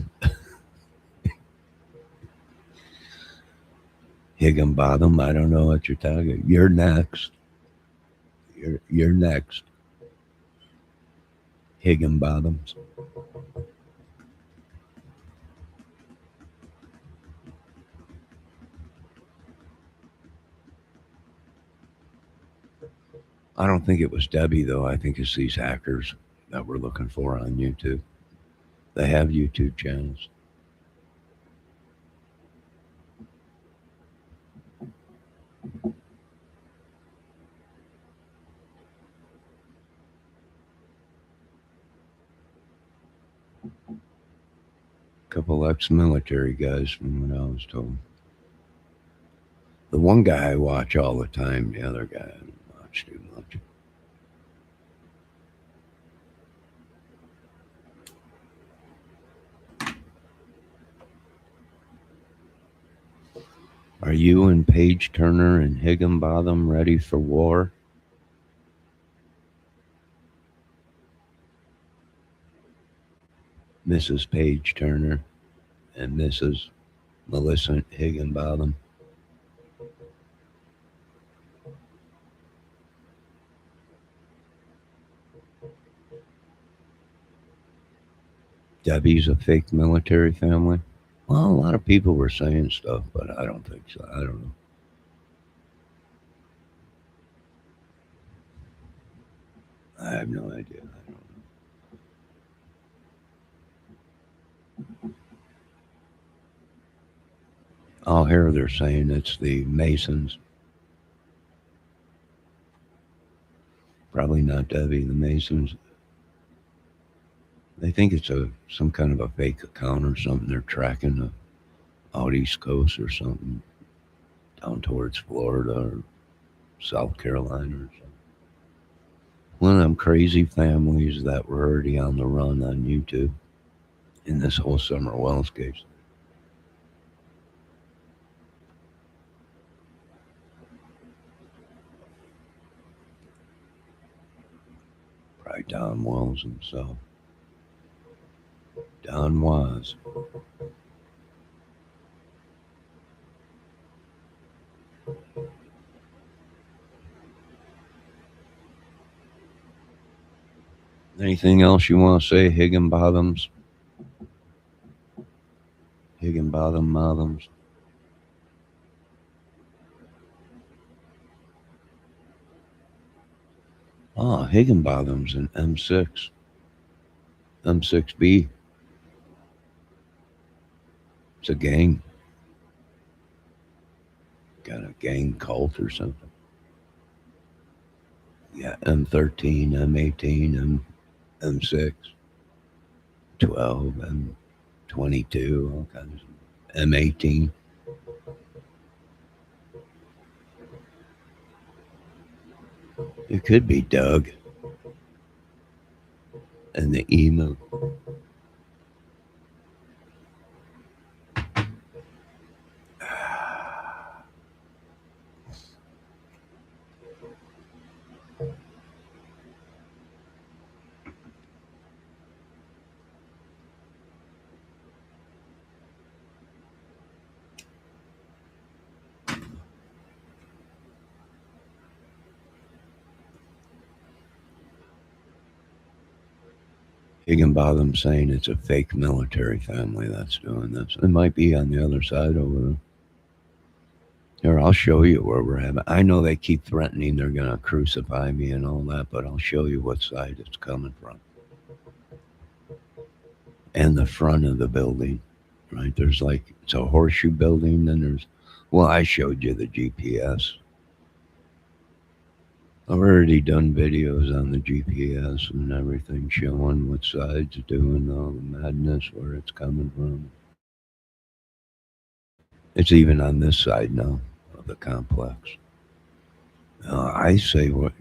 Higginbotham, I don't know what you're talking. You're next. You're next. Higginbothams. I don't think it was Debbie though. I think it's these hackers that we're looking for on YouTube. They have YouTube channels. Couple ex-military guys from what I was told. The one guy I watch all the time, the other guy I don't watch too much. Are you and Page Turner and Higginbotham ready for war? Mrs. Page Turner and Mrs. Melissa Higginbotham. Debbie's a fake military family. Well, a lot of people were saying stuff, but I don't think so. I don't know. I have no idea. I don't know. I'll hear they're saying it's the Masons. Probably not Debbie, the Masons. They think it's some kind of a fake account or something. They're tracking out East Coast or something, down towards Florida or South Carolina or something. One of them crazy families that were already on the run on YouTube in this whole Summer Wells case. Probably Don Wells himself. Don was. Anything else you want to say, Higginbothams? Higginbothams. Oh, Higginbothams and M6. M6B. It's a gang. Got a gang cult or something. Yeah, M13, M18, M6, 12, M22, all kinds of M18. It could be Doug and the emu. Higginbotham saying it's a fake military family that's doing this. It might be on the other side over there. I'll show you where we're at. I know they keep threatening they're going to crucify me and all that, but I'll show you what side it's coming from. And the front of the building, right? There's like, it's a horseshoe building. Then there's, well, I showed you the GPS. I've already done videos on the GPS and everything, showing what side's doing all the madness, where it's coming from. It's even on this side now of the complex. I say what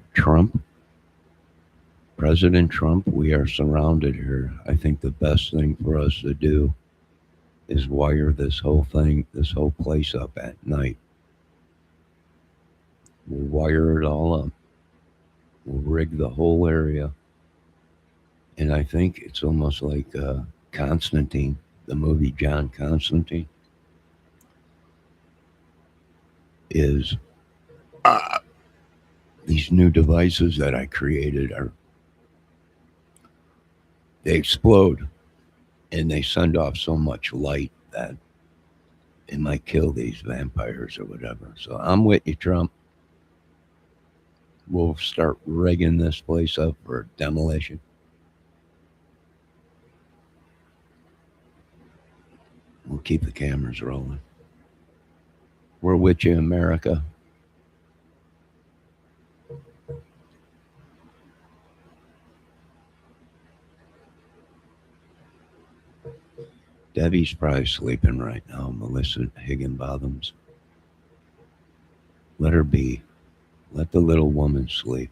President Trump, we are surrounded here. I think the best thing for us to do is wire this whole place up at night. We'll wire it all up. We'll rig the whole area. And I think it's almost like Constantine, the movie John Constantine, is these new devices that I created they explode and they send off so much light that it might kill these vampires or whatever. So I'm with you, Trump. We'll start rigging this place up for demolition. We'll keep the cameras rolling. We're with you, America. Debbie's probably sleeping right now, Melissa Higginbotham's. Let her be. Let the little woman sleep.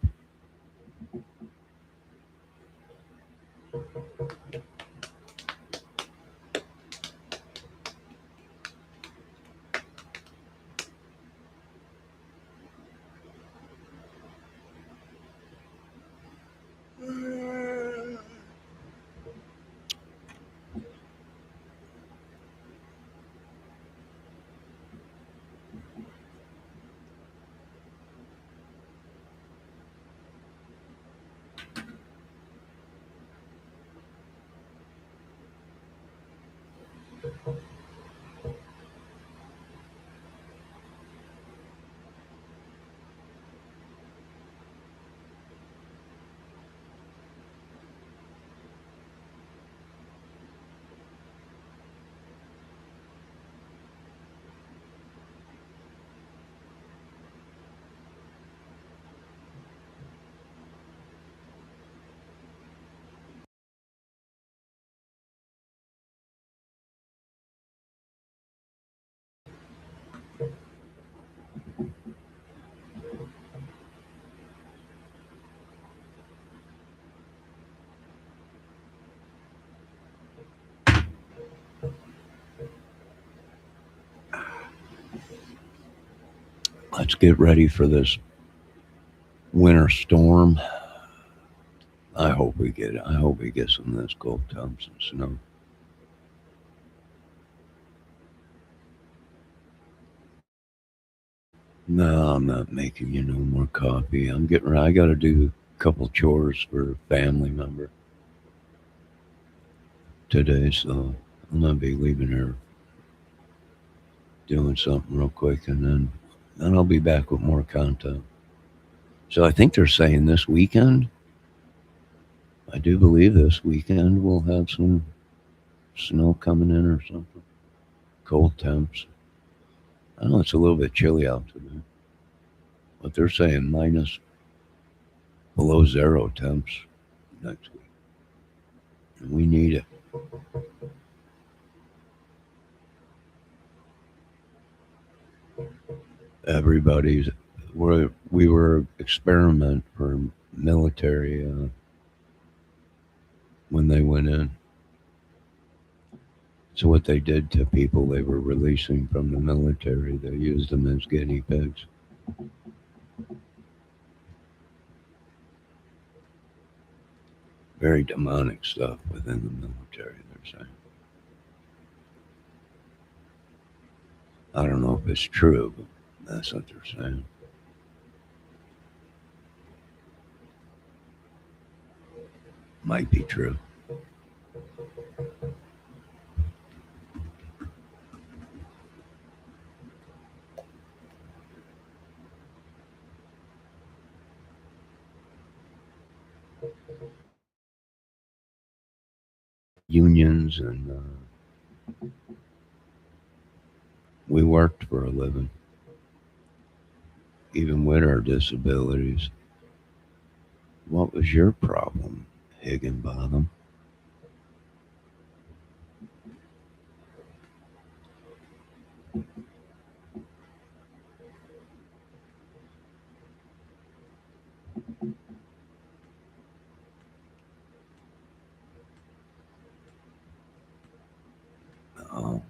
Let's get ready for this winter storm. I hope we get some of this cold temps and snow. No, I'm not making you no more coffee. I'm getting ready. I got to do a couple chores for a family member today, so I'm gonna be leaving here doing something real quick, and then I'll be back with more content. So I think they're saying this weekend. I do believe this weekend we'll have some snow coming in or something. Cold temps. I know it's a little bit chilly out today, but they're saying minus below zero temps next week. And we need it. We were experiment for military when they went in. So what they did to people they were releasing from the military, they used them as guinea pigs. Very demonic stuff within the military, they're saying. I don't know if it's true, but that's what they're saying. Might be true. unions, and we worked for a living, even with our disabilities. What was your problem, Higginbottom? Oh,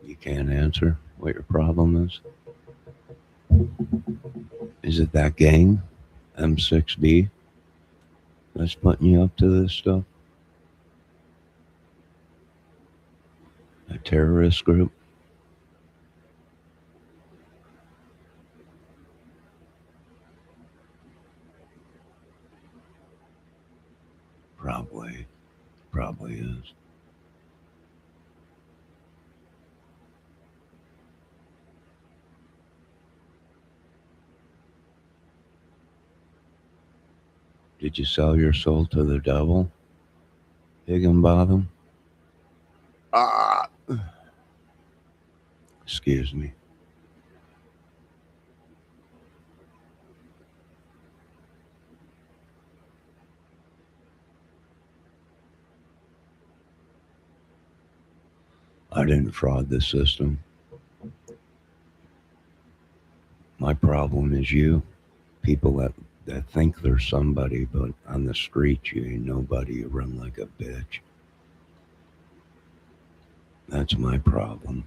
you can't answer what your problem is? Is it that gang, M6B, that's putting you up to this stuff? A terrorist group? Probably. Probably is. Did you sell your soul to the devil, Higginbottom? Ah! Excuse me. I didn't fraud the system. My problem is you. People that think they're somebody, but on the street you ain't nobody. You run like a bitch. That's my problem.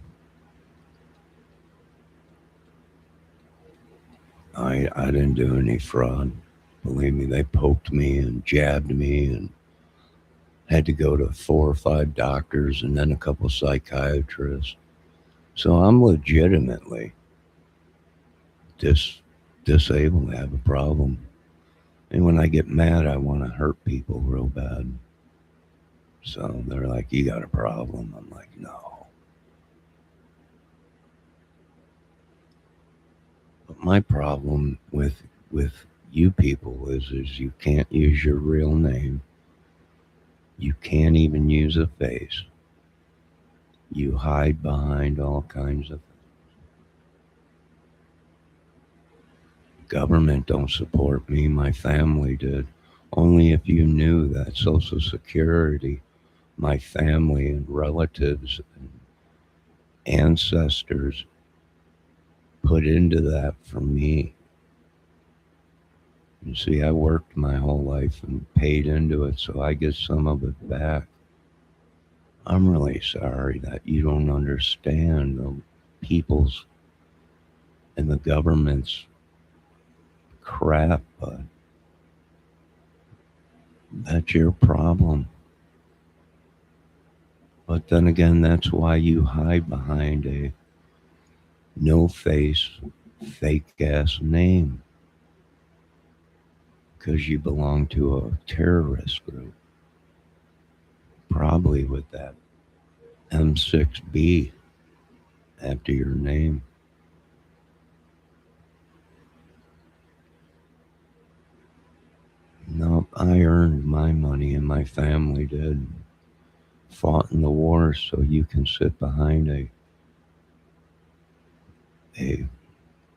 I didn't do any fraud. Believe me, they poked me and jabbed me and had to go to 4 or 5 doctors and then a couple psychiatrists. So I'm legitimately disabled. I have a problem. And when I get mad, I want to hurt people real bad. So they're like, you got a problem. I'm like, no. But my problem with you people is you can't use your real name. You can't even use a face. You hide behind all kinds of government don't support me. My family did. Only if you knew that Social Security, my family and relatives and ancestors put into that for me. You see, I worked my whole life and paid into it, so I get some of it back. I'm really sorry that you don't understand the people's and the government's crap, but that's your problem. But then again, that's why you hide behind a no face, fake ass name. Because you belong to a terrorist group. Probably with that M6B after your name. Nope, I earned my money and my family did. Fought in the war so you can sit behind a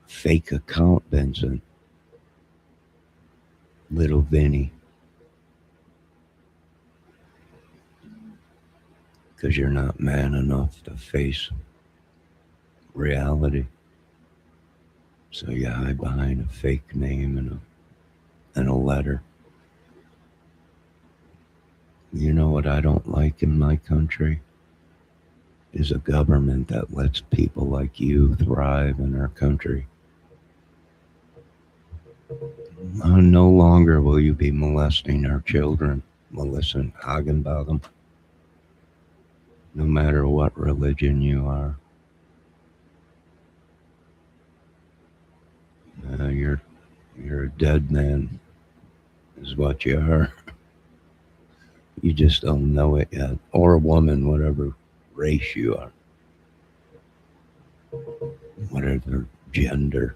fake account, Vincent. Little Vinny. Because you're not man enough to face reality. So you hide behind a fake name and a letter. You know what I don't like in my country? Is a government that lets people like you thrive in our country. No longer will you be molesting our children, Melissa Higginbottom, no matter what religion you are. You're a dead man, is what you are. You just don't know it yet. Or a woman, whatever race you are. Whatever gender.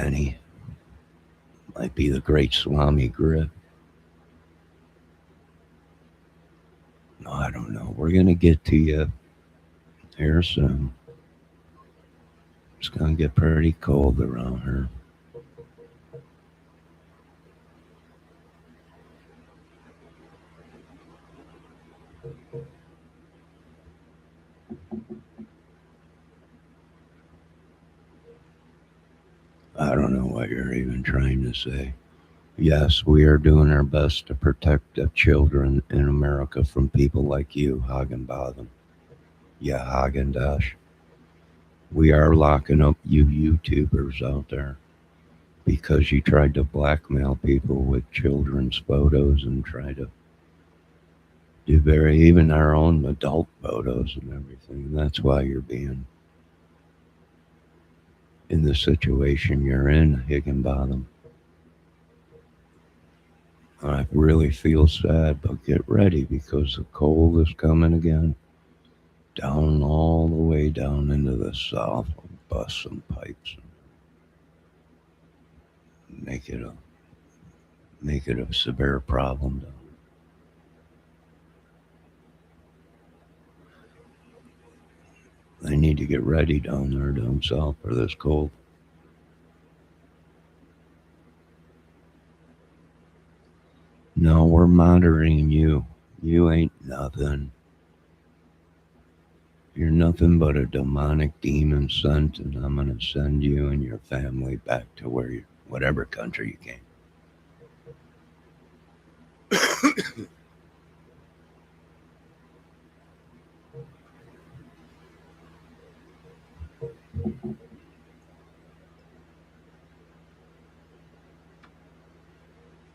many. Might be the Great Swami Grip. No, I don't know. We're going to get to you here soon. It's going to get pretty cold around here. I don't know what you're even trying to say. Yes, we are doing our best to protect the children in America from people like you, Hagenbaden. Yeah, Hagendash. We are locking up you YouTubers out there because you tried to blackmail people with children's photos and try to do even our own adult photos and everything. That's why you're being in the situation you're in, Higginbottom. I really feel sad, but get ready because the cold is coming again. Down all the way down into the south, bust some pipes and make it a severe problem. They need to get ready down there down south for this cold. No, we're monitoring you. You ain't nothing. You're nothing but a demonic demon sent, and I'm going to send you and your family back to whatever country you came.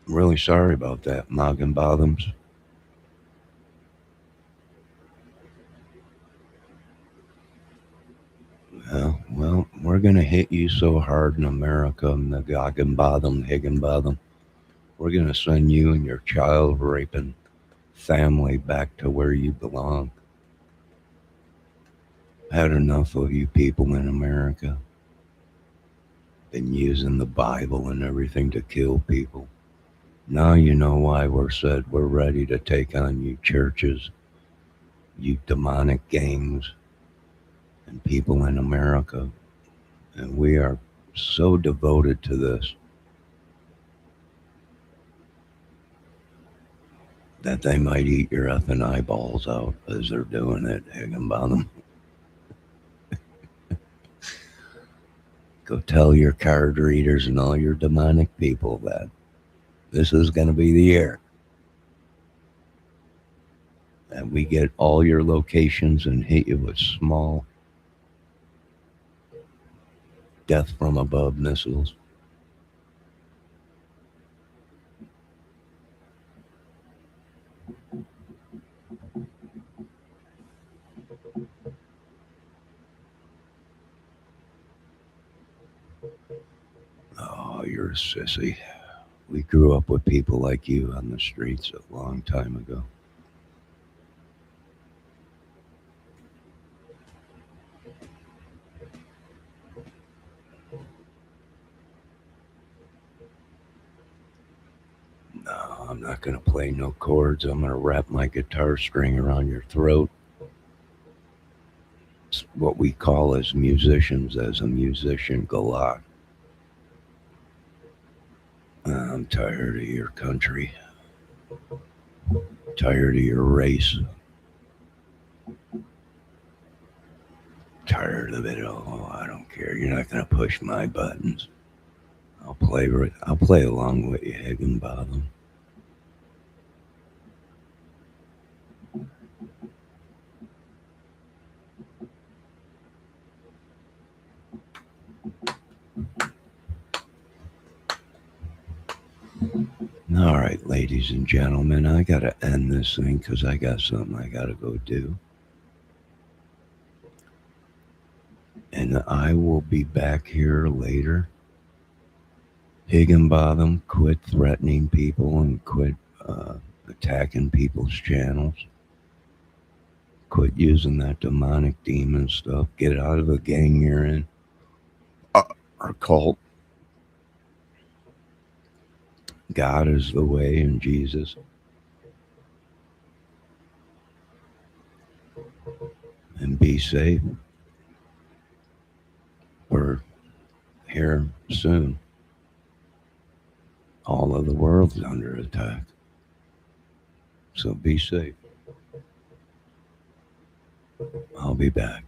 Really sorry about that, Moggin Bottoms. Well, we're going to hit you so hard in America, and the Higginbottom. We're going to send you and your child raping family back to where you belong. Had enough of you people in America. Been using the Bible and everything to kill people. Now you know why we're ready to take on you churches, you demonic gangs, and people in America. And we are so devoted to this that they might eat your effing eyeballs out as they're doing it, Higginbottom. Go tell your card readers and all your demonic people that this is going to be the year that we get all your locations and hit you with small death from above missiles. Oh, you're a sissy. We grew up with people like you on the streets a long time ago. No, I'm not going to play no chords. I'm going to wrap my guitar string around your throat. It's what we call as musicians, as a musician, galak. I'm tired of your country. Tired of your race. Tired of it all. I don't care. You're not going to push my buttons. I'll play along with you, Higginbottom. All right, ladies and gentlemen, I got to end this thing because I got something I got to go do. And I will be back here later. Higginbottom, quit threatening people and quit attacking people's channels. Quit using that demonic demon stuff. Get out of the gang you're in. Or cult. God is the way and Jesus. And be safe. We're here soon. All of the world's under attack. So be safe. I'll be back.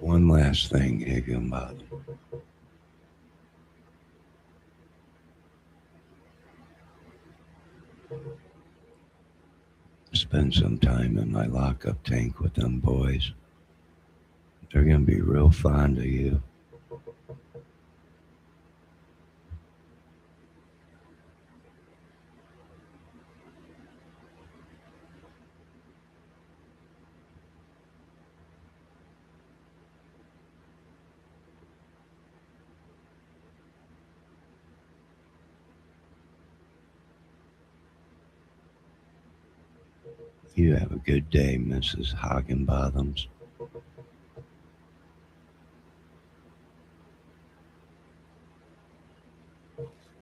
One last thing, Higginbottom. Spend some time in my lockup tank with them boys. They're going to be real fond of you. You have a good day, Mrs. Higginbottoms.